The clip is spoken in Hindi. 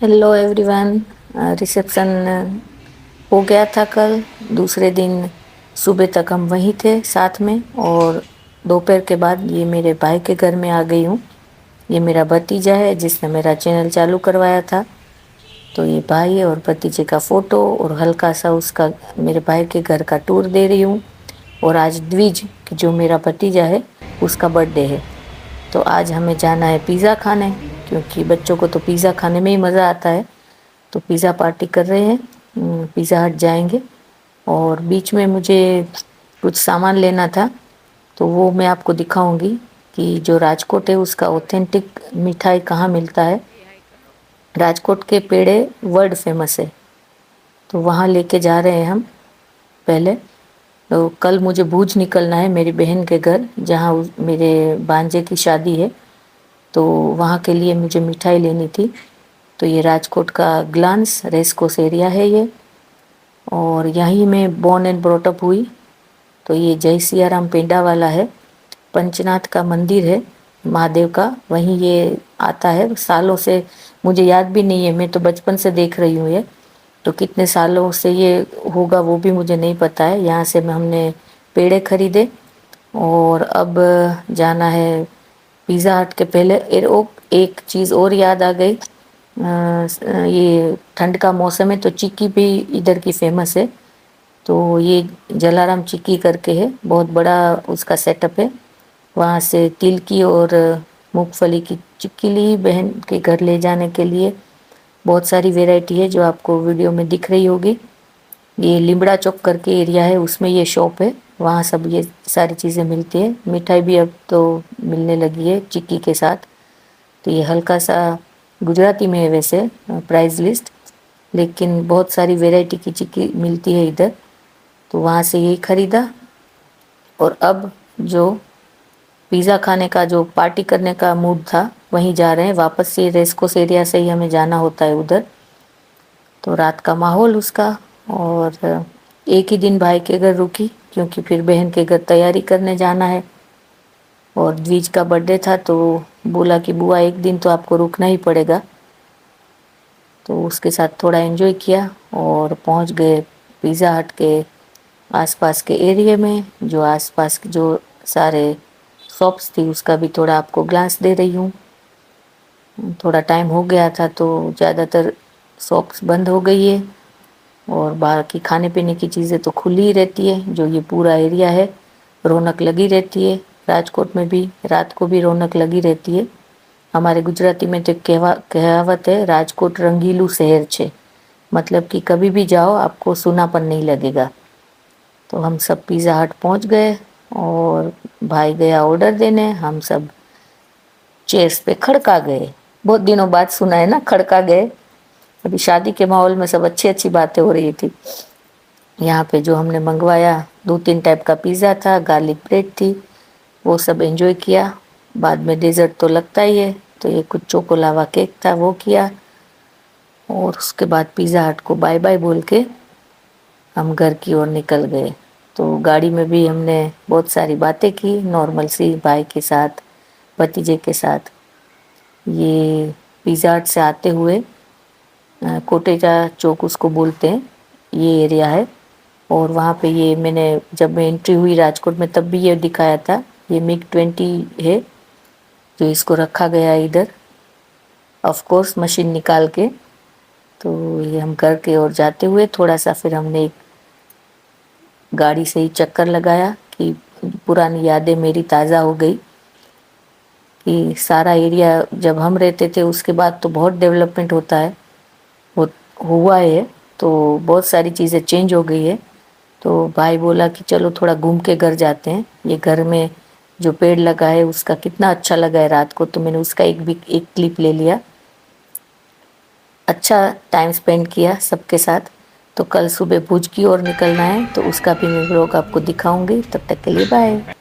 Hello everyone. रिसेप्शन हो गया था कल। दूसरे दिन सुबह तक हम वहीं थे साथ में, और दोपहर के बाद ये मेरे भाई के घर में आ गई हूँ। ये मेरा भतीजा है जिसने मेरा चैनल चालू करवाया था। तो ये भाई और भतीजे का फ़ोटो और हल्का सा उसका मेरे भाई के घर का टूर दे रही हूँ। और आज द्विज जो मेरा भतीजा है उसका बर्थडे है, तो आज हमें जाना है पिज़्ज़ा खाने, क्योंकि बच्चों को तो पिज़्ज़ा खाने में ही मज़ा आता है। तो पिज़्ज़ा पार्टी कर रहे हैं। पिज़्ज़ा हट जाएंगे। और बीच में मुझे कुछ सामान लेना था, तो वो मैं आपको दिखाऊंगी कि जो राजकोट है उसका ऑथेंटिक मिठाई कहाँ मिलता है। राजकोट के पेड़े वर्ल्ड फेमस है, तो वहाँ लेके जा रहे हैं हम पहले। तो कल मुझे भूज निकलना है मेरी बहन के घर, जहाँ मेरे भांजे की शादी है। तो वहाँ के लिए मुझे मिठाई लेनी थी। तो ये राजकोट का ग्लांस रेस कोर्स एरिया है ये, और यहीं मैं बॉर्न एंड ब्रॉटअप हुई। तो ये जय सिया राम पेंडा वाला है, पंचनाथ का मंदिर है महादेव का, वहीं ये आता है सालों से। मुझे याद भी नहीं है, मैं तो बचपन से देख रही हूँ ये। तो कितने सालों से ये होगा वो भी मुझे नहीं पता है। यहाँ से हमने पेड़े खरीदे, और अब जाना है पिज़्ज़ा हट के पहले। एक चीज़ और याद आ गई। ये ठंड का मौसम है तो चिक्की भी इधर की फेमस है। तो ये जलाराम चिक्की करके है, बहुत बड़ा उसका सेटअप है। वहाँ से तिल की और मूंगफली की चिक्की ली बहन के घर ले जाने के लिए। बहुत सारी वैरायटी है जो आपको वीडियो में दिख रही होगी। ये लिमड़ा चौक करके एरिया है, उसमें ये शॉप है, वहाँ सब ये सारी चीज़ें मिलती है। मिठाई भी अब तो मिलने लगी है चिक्की के साथ। तो ये हल्का सा गुजराती में है वैसे प्राइस लिस्ट, लेकिन बहुत सारी वैरायटी की चिक्की मिलती है इधर। तो वहाँ से यही ख़रीदा। और अब जो पिज़्ज़ा खाने का, जो पार्टी करने का मूड था, वहीं जा रहे हैं वापस से। रेस्कोस एरिया से ही हमें जाना होता है उधर। तो रात का माहौल उसका। और एक ही दिन भाई के घर रुकी, क्योंकि फिर बहन के घर तैयारी करने जाना है। और द्विज का बर्थडे था तो बोला कि बुआ एक दिन तो आपको रुकना ही पड़ेगा। तो उसके साथ थोड़ा एंजॉय किया और पहुंच गए पिज़्ज़ा हट के आसपास के एरिया में। जो आसपास के जो सारे शॉप्स थी उसका भी थोड़ा आपको ग्लांस दे रही हूँ। थोड़ा टाइम हो गया था तो ज़्यादातर शॉप्स बंद हो गई है, और बाहर की खाने पीने की चीज़ें तो खुली ही रहती है। जो ये पूरा एरिया है रौनक लगी रहती है। राजकोट में भी रात को भी रौनक लगी रहती है। हमारे गुजराती में तो कहावत है, राजकोट रंगीलू शहर छे, मतलब कि कभी भी जाओ आपको सूनापन नहीं लगेगा। तो हम सब पिज़्ज़ा हट पहुंच गए, और भाई गया ऑर्डर देने, हम सब चेयर्स पे खड़का गए। बहुत दिनों बाद सुना है ना, खड़का गए। अभी शादी के माहौल में सब अच्छी अच्छी बातें हो रही थी। यहाँ पे जो हमने मंगवाया, 2-3 टाइप का पिज़्ज़ा था, गार्लिक ब्रेड थी, वो सब एंजॉय किया। बाद में डेजर्ट तो लगता ही है, तो ये कुछ चोकोलावा केक था वो किया। और उसके बाद पिज़्ज़ा हट को बाय बाय बोल के हम घर की ओर निकल गए। तो गाड़ी में भी हमने बहुत सारी बातें की, नॉर्मल सी, भाई के साथ, भतीजे के साथ। ये पिज़्ज़ा हट से आते हुए कोटेचा चौक उसको बोलते हैं, ये एरिया है। और वहाँ पे ये मैंने जब मैं एंट्री हुई राजकोट में तब भी ये दिखाया था, ये मिग-20 है जो इसको रखा गया है इधर, ऑफ कोर्स मशीन निकाल के। तो ये हम घर के ओर जाते हुए थोड़ा सा फिर हमने एक गाड़ी से ही चक्कर लगाया कि पुरानी यादें मेरी ताज़ा हो गई। कि सारा एरिया जब हम रहते थे उसके बाद तो बहुत डेवलपमेंट होता है, हो हुआ है। तो बहुत सारी चीज़ें चेंज हो गई है। तो भाई बोला कि चलो थोड़ा घूम के घर जाते हैं। ये घर में जो पेड़ लगा है उसका कितना अच्छा लगा है रात को, तो मैंने उसका एक क्लिप ले लिया। अच्छा टाइम स्पेंड किया सबके साथ। तो कल सुबह भुज की ओर निकलना है, तो उसका भी मैं ब्लॉग आपको दिखाऊंगी। तब तक के लिए बाय।